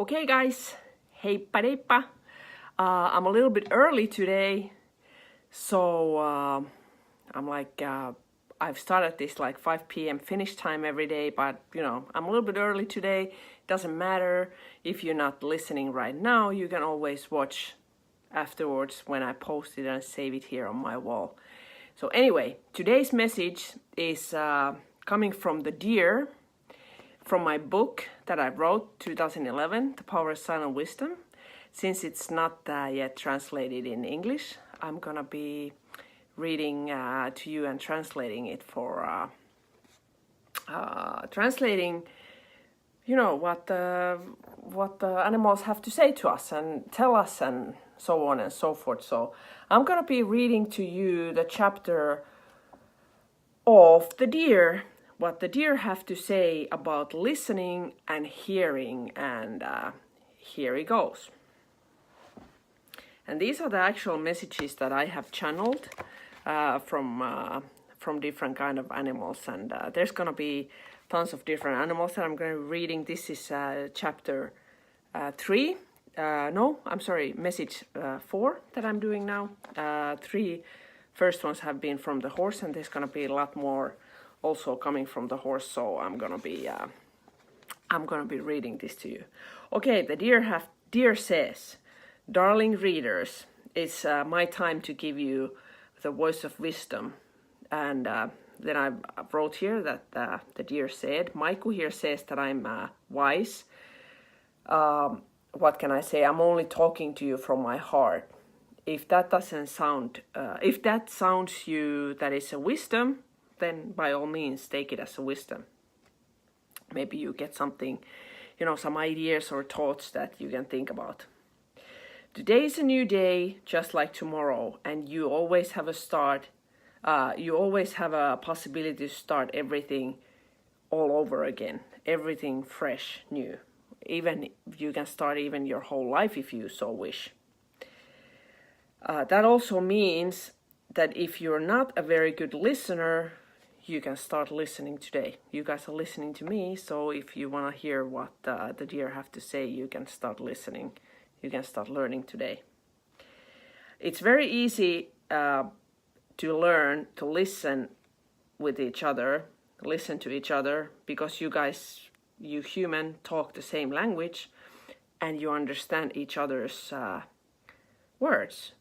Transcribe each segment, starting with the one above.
Okay guys, heippa deippa. I'm a little bit early today, so I've started this like 5 p.m. finish time every day, but you know, I'm a little bit early today. Doesn't matter if you're not listening right now, you can always watch afterwards when I post it and save it here on my wall. So anyway, today's message is coming from the deer, from my book that I wrote 2011, The Power of Silent Wisdom. Since it's not yet translated in English, I'm gonna be reading to you and translating it for translating, you know, what the animals have to say to us and tell us and so on and so forth. So I'm gonna be reading to you the chapter of the deer, what the deer have to say about listening and hearing, and here it goes. And these are the actual messages that I have channeled from different kind of animals, and there's gonna be tons of different animals that I'm going to be reading. This is chapter 3. Message 4 that I'm doing now. 3 first ones have been from the horse, and there's gonna be a lot more also coming from the horse. So I'm gonna be reading this to you. Okay, the deer says, "Darling readers, it's my time to give you the voice of wisdom." And then I wrote here that the deer said, Maiccu here says that I'm wise. What can I say? I'm only talking to you from my heart. If that doesn't sound, if that sounds you that is a wisdom, then by all means take it as a wisdom. Maybe you get something, you know, some ideas or thoughts that you can think about. Today is a new day, just like tomorrow, and you always have a start. You always have a possibility to start everything all over again, everything fresh, new. Even you can start even your whole life if you so wish. That also means that if you're not a very good listener, you can start listening today. You guys are listening to me, so if you want to hear what the deer have to say, you can start listening. You can start learning today. It's very easy to learn to listen with each other, listen to each other, because you human talk the same language and you understand each other's words.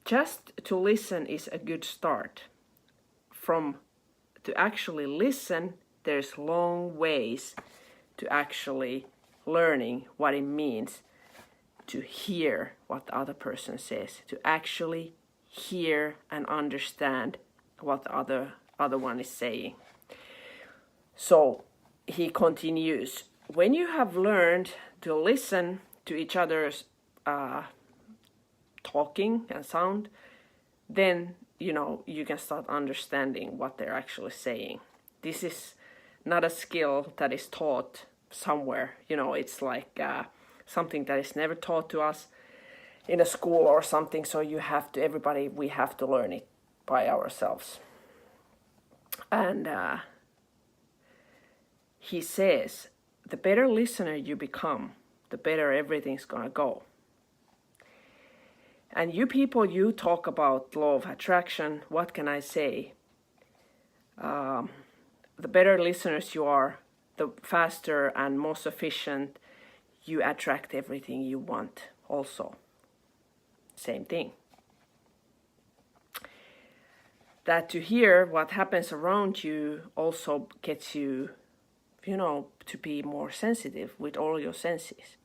Just to listen is a good start. To actually listen, there's long ways to actually learning what it means to hear what the other person says, to actually hear and understand what the other one is saying. So he continues, when you have learned to listen to each other's talking and sound, then you know you can start understanding what they're actually saying. This is not a skill that is taught somewhere, you know, it's like something that is never taught to us in a school or something, so we have to learn it by ourselves. And he says, the better listener you become, the better everything's gonna go. And you people, you talk about law of attraction. What can I say? The better listeners you are, the faster and most efficient you attract everything you want also. Same thing. That to hear what happens around you also gets you, you know, to be more sensitive with all your senses.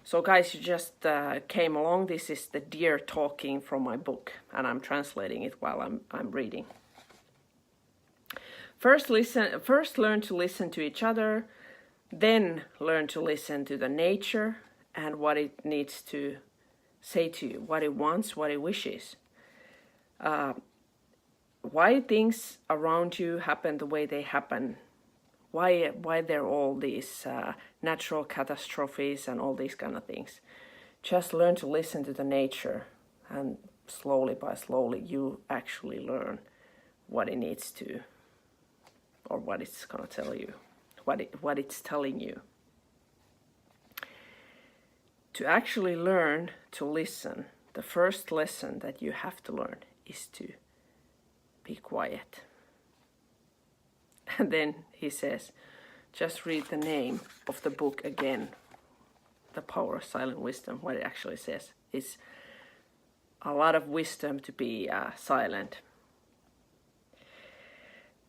So guys, you just came along. This is the deer talking from my book, and I'm translating it while I'm reading. First learn to listen to each other, then learn to listen to the nature and what it needs to say to you, what it wants, what it wishes. Why things around you happen the way they happen. Why there are all these natural catastrophes and all these kind of things. Just learn to listen to the nature, and slowly by slowly you actually learn what it needs to, or what it's gonna tell you, what it's telling you. To actually learn to listen, the first lesson that you have to learn is to be quiet. And then he says, just read the name of the book again, The Power of Silent Wisdom. What it actually says is a lot of wisdom to be silent.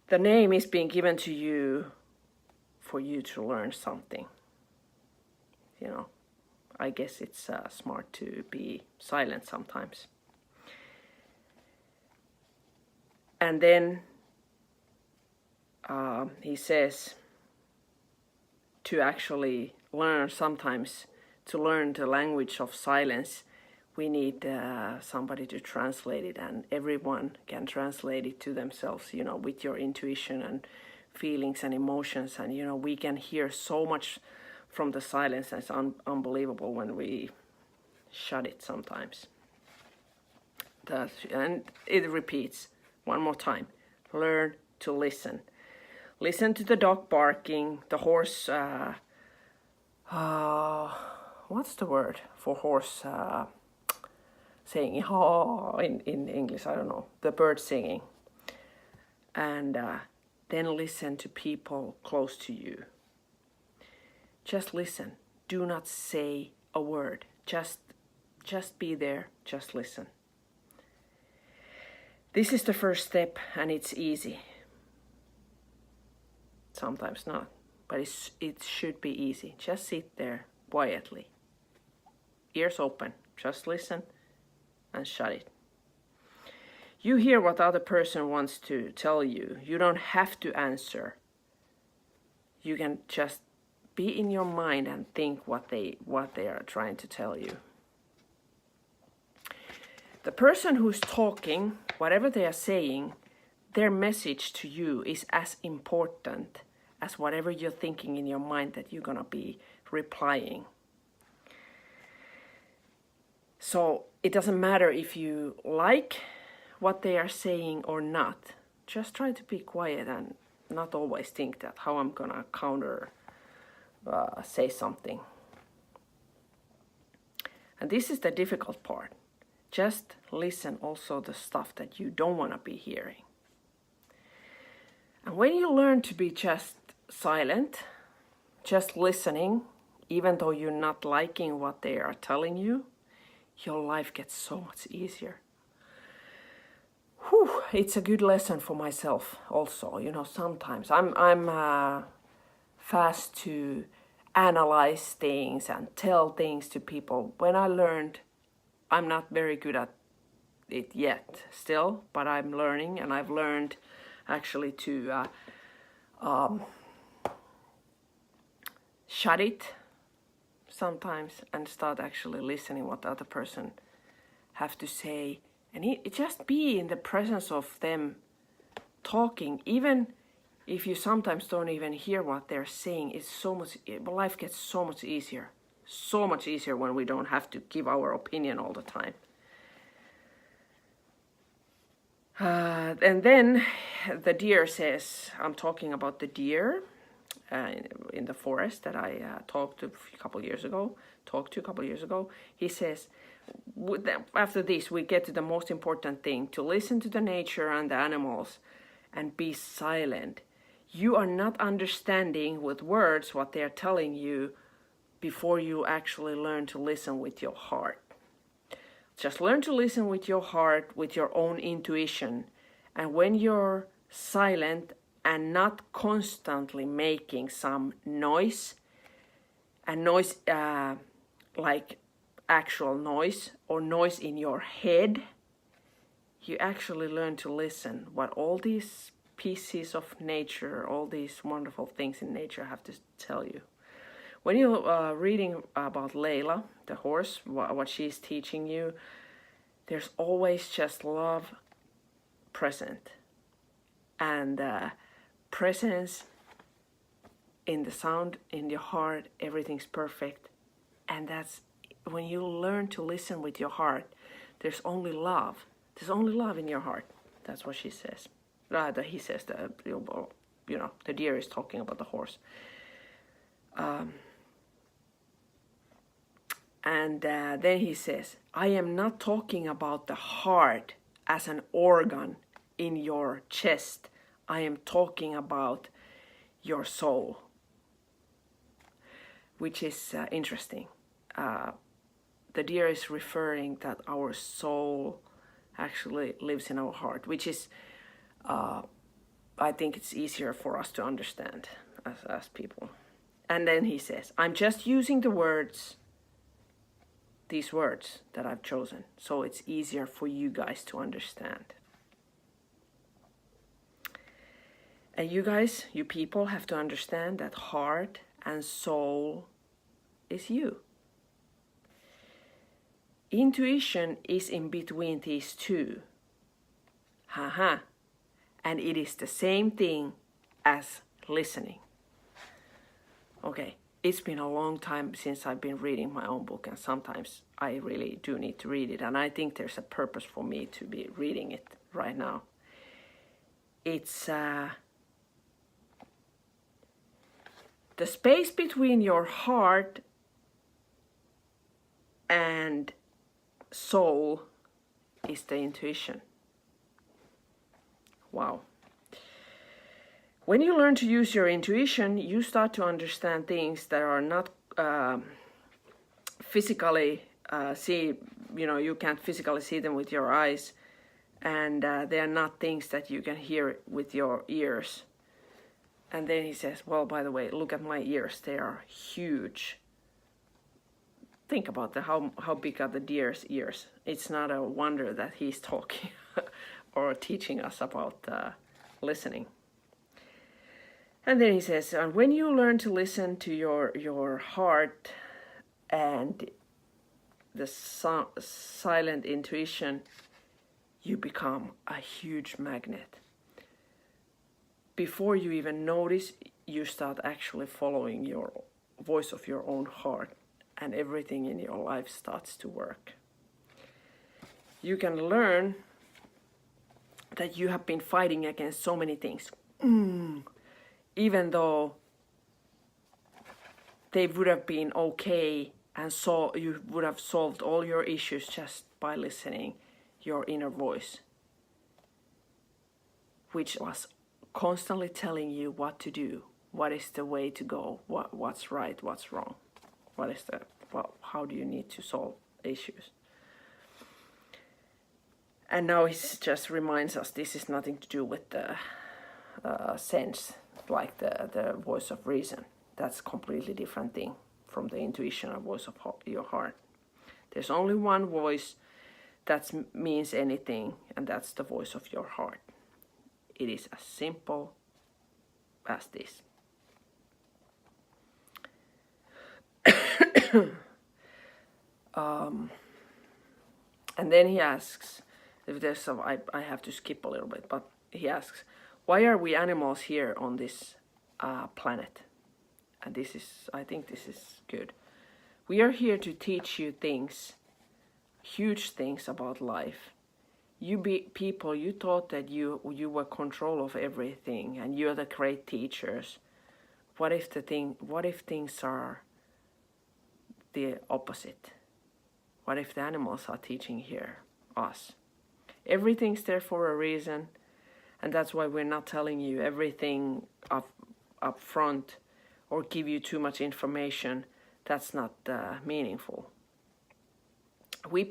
The name is being given to you for you to learn something. You know, I guess it's smart to be silent sometimes. And then he says to actually learn sometimes, to learn the language of silence, we need somebody to translate it, and everyone can translate it to themselves, you know, with your intuition and feelings and emotions. And, you know, we can hear so much from the silence that's unbelievable when we shut it sometimes. And it repeats one more time. Learn to listen. Listen to the dog barking, the horse, what's the word for horse saying, oh, in English, I don't know, the bird singing. And then listen to people close to you. Just listen. Do not say a word. Just be there. Just listen. This is the first step, and it's easy. Sometimes not, but it should be easy. Just sit there quietly. Ears open. Just listen and shut it. You hear what the other person wants to tell you. You don't have to answer. You can just be in your mind and think what they are trying to tell you. The person who's talking, whatever they are saying, their message to you is as important as whatever you're thinking in your mind that you're gonna be replying. So it doesn't matter if you like what they are saying or not. Just try to be quiet and not always think that how I'm gonna counter say something. And this is the difficult part. Just listen also the stuff that you don't want to be hearing. And when you learn to be just silent, just listening, even though you're not liking what they are telling you, your life gets so much easier. It's a good lesson for myself also. You know, sometimes I'm fast to analyze things and tell things to people. When I learned, I'm not very good at it yet still, but I'm learning, and I've learned actually to shut it sometimes and start actually listening what the other person have to say, and it just be in the presence of them talking. Even if you sometimes don't even hear what they're saying, it's so much, life gets so much easier when we don't have to give our opinion all the time. And then the deer says, I'm talking about the deer in the forest that I talked to a couple years ago. He says, after this we get to the most important thing, to listen to the nature and the animals and be silent. You are not understanding with words what they are telling you before you actually learn to listen with your heart. Just learn to listen with your heart, with your own intuition. And when you're silent and not constantly making some noise, and noise like actual noise or noise in your head, you actually learn to listen what all these pieces of nature, all these wonderful things in nature have to tell you. When you're reading about Layla, the horse, what she's teaching you, there's always just love present. And presence in the sound, in your heart, everything's perfect. And that's when you learn to listen with your heart, there's only love. There's only love in your heart. That's what she says. He says, you know, the deer is talking about the horse. And then he says, I am not talking about the heart as an organ in your chest. I am talking about your soul, which is interesting. The deer is referring that our soul actually lives in our heart, which is, I think it's easier for us to understand as people. And then he says, I'm just using these words that I've chosen, so it's easier for you guys to understand. And you guys, you people, have to understand that heart and soul is you. Intuition is in between these two. Haha. And it is the same thing as listening. Okay, it's been a long time since I've been reading my own book, and sometimes I really do need to read it, and I think there's a purpose for me to be reading it right now. It's the space between your heart and soul is the intuition. Wow. When you learn to use your intuition, you start to understand things that are not physically you can't physically see them with your eyes, and they are not things that you can hear with your ears. And then he says, well, by the way, look at my ears, they are huge. Think about how big are the deer's ears. It's not a wonder that he's talking or teaching us about listening. And then he says, when you learn to listen to your heart and the silent intuition, you become a huge magnet. Before you even notice, you start actually following your voice of your own heart, and everything in your life starts to work. You can learn that you have been fighting against so many things. Even though they would have been okay, and so you would have solved all your issues just by listening your inner voice, which was constantly telling you what to do, what is the way to go, what's right, what's wrong, how do you need to solve issues. And now he just reminds us this is nothing to do with the sense, like the voice of reason. That's a completely different thing from the intuition or voice of your heart. There's only one voice that means anything, and that's the voice of your heart. It is as simple as this. And then he asks, if there's some, I have to skip a little bit, but he asks, why are we animals here on this planet? And I think this is good. We are here to teach you things, huge things about life. You people, you thought that you were control of everything, and you're the great teachers. What if things are the opposite? What if the animals are teaching here us? Everything's there for a reason, and that's why we're not telling you everything up front or give you too much information. That's not meaningful. We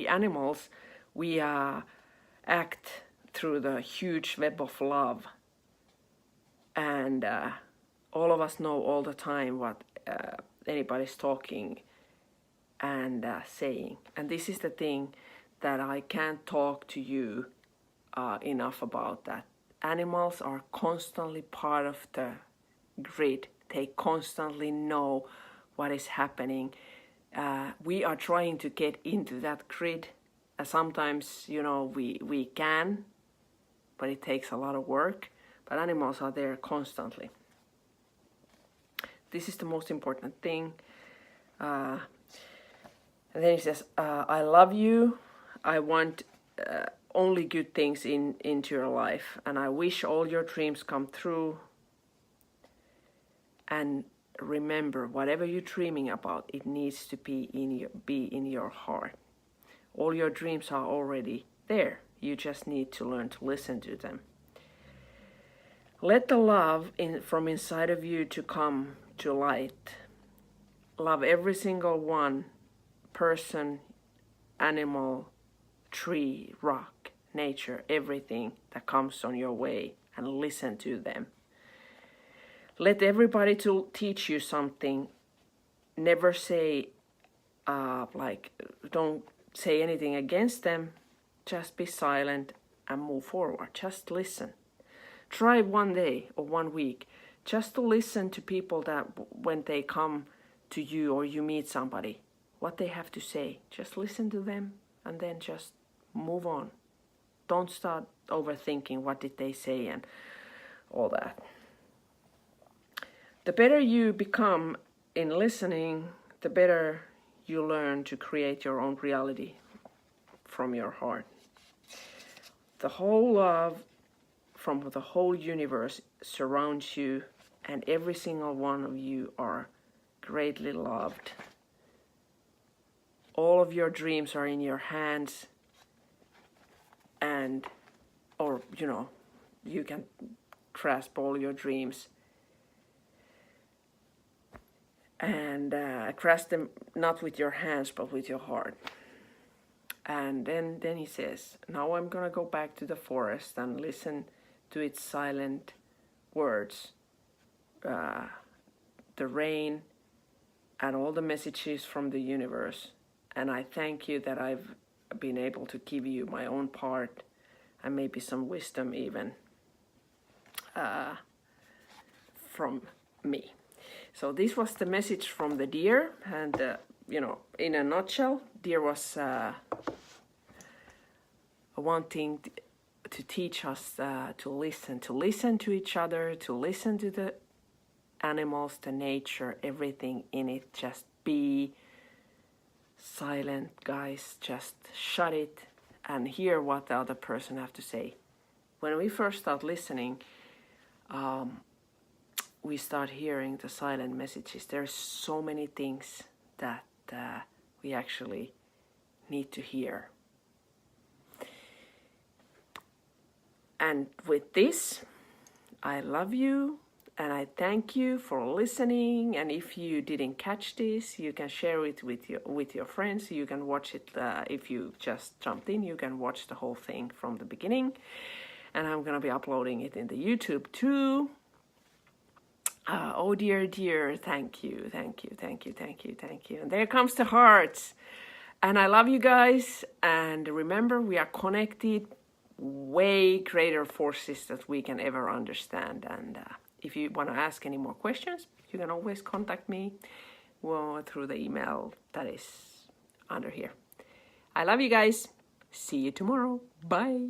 animals, we act through the huge web of love, and all of us know all the time what anybody's talking and saying. And this is the thing that I can't talk to you enough about, that animals are constantly part of the grid. They constantly know what is happening. We are trying to get into that grid. Sometimes, we can, but it takes a lot of work. But animals are there constantly. This is the most important thing. And then he says, I love you. I want only good things into your life. And I wish all your dreams come true. And remember, whatever you're dreaming about, it needs to be in your heart. All your dreams are already there. You just need to learn to listen to them. Let the love from inside of you to come to light. Love every single one, person, animal, tree, rock, nature, everything that comes on your way, and listen to them. Let everybody to teach you something. Never say, don't say anything against them. Just be silent and move forward. Just listen. Try one day or 1 week just to listen to people that when they come to you or you meet somebody, what they have to say. Just listen to them and then just move on. Don't start overthinking what did they say and all that. The better you become in listening, the better you learn to create your own reality from your heart. The whole love from the whole universe surrounds you, and every single one of you are greatly loved. All of your dreams are in your hands, you can grasp all your dreams and grasp them not with your hands but with your heart. And then he says, now I'm gonna go back to the forest and listen to its silent words, the rain and all the messages from the universe. And I thank you that I've been able to give you my own part and maybe some wisdom even from me. So this was the message from the deer, and in a nutshell, deer was wanting to teach us to listen to each other, to listen to the animals, the nature, everything in it. Just be silent, guys. Just shut it and hear what the other person have to say. When we first start listening, we start hearing the silent messages. There's so many things that we actually need to hear. And with this, I love you and I thank you for listening. And if you didn't catch this, you can share it with your friends. You can watch it if you just jumped in. You can watch the whole thing from the beginning. And I'm gonna be uploading it in the YouTube too. Oh dear, thank you. And there comes the hearts. And I love you guys. And remember, we are connected way greater forces that we can ever understand. And if you want to ask any more questions, you can always contact me through the email that is under here. I love you guys. See you tomorrow. Bye.